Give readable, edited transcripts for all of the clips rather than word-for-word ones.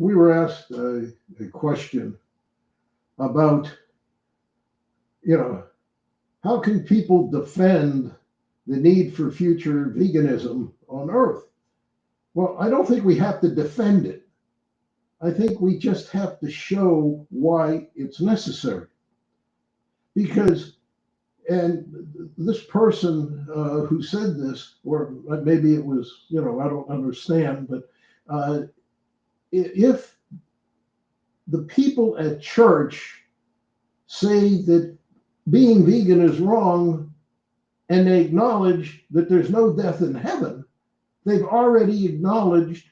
we were asked a question about, how can people defend the need for future veganism on Earth? Well, I don't think we have to defend it. I think we just have to show why it's necessary. Because, and this person who said this, or maybe it was, I don't understand, but if the people at church say that being vegan is wrong and they acknowledge that there's no death in heaven, they've already acknowledged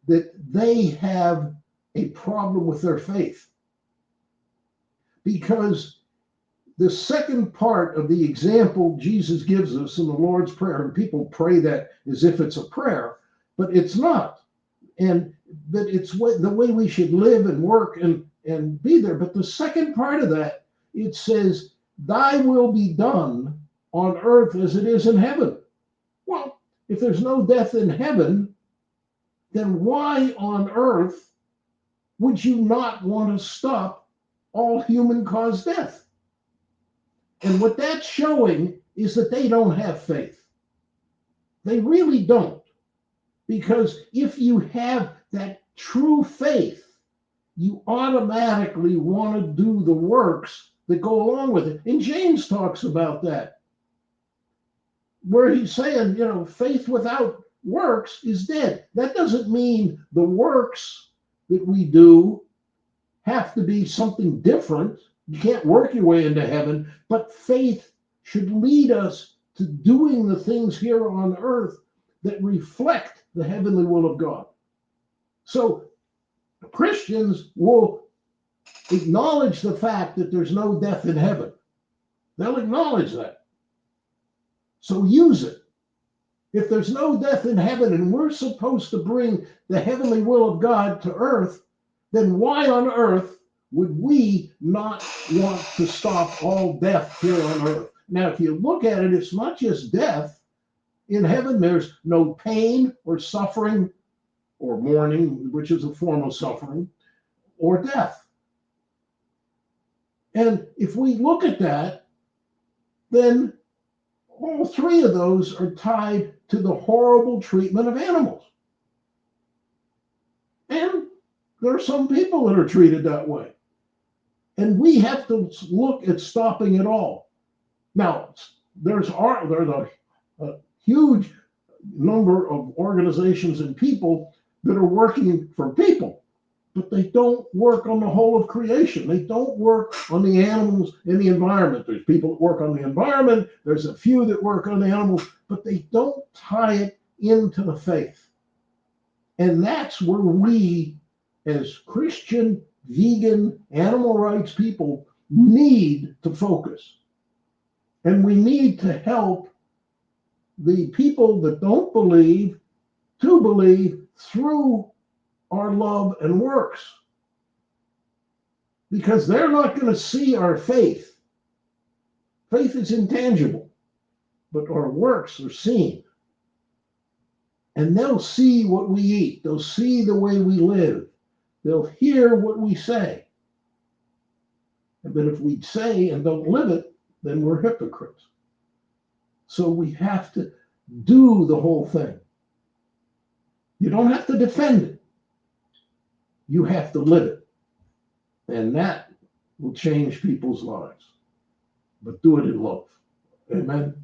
that they have a problem with their faith. Because the second part of the example Jesus gives us in the Lord's Prayer, and people pray that as if it's a prayer, but it's not. And that it's the way we should live and work and be there. But the second part of that, it says, thy will be done on earth as it is in heaven. Well, if there's no death in heaven, then why on earth would you not want to stop all human-caused death? And what that's showing is that they don't have faith. They really don't. Because if you have that true faith, you automatically want to do the works that go along with it. And James talks about that, where he's saying, faith without works is dead. That doesn't mean the works that we do have to be something different. You can't work your way into heaven, but faith should lead us to doing the things here on earth that reflect the heavenly will of God. So Christians will acknowledge the fact that there's no death in heaven. They'll acknowledge that. So use it. If there's no death in heaven and we're supposed to bring the heavenly will of God to earth, then why on earth would we not want to stop all death here on earth? Now, if you look at it, it's not just death. In heaven, there's no pain or suffering or mourning, which is a form of suffering, or death. And if we look at that, then all three of those are tied to the horrible treatment of animals. And there are some people that are treated that way. And we have to look at stopping it all. Now, there's a huge number of organizations and people that are working for people, but they don't work on the whole of creation. They don't work on the animals in the environment. There's people that work on the environment. There's a few that work on the animals, but they don't tie it into the faith. And that's where we, as Christian, vegan, animal rights people, need to focus. And we need to help the people that don't believe to believe through our love and works. Because they're not going to see our faith. Faith is intangible, but our works are seen. And they'll see what we eat. They'll see the way we live. They'll hear what we say. But if we say and don't live it, then we're hypocrites. So we have to do the whole thing. You don't have to defend it. You have to live it. And that will change people's lives. But do it in love. Amen.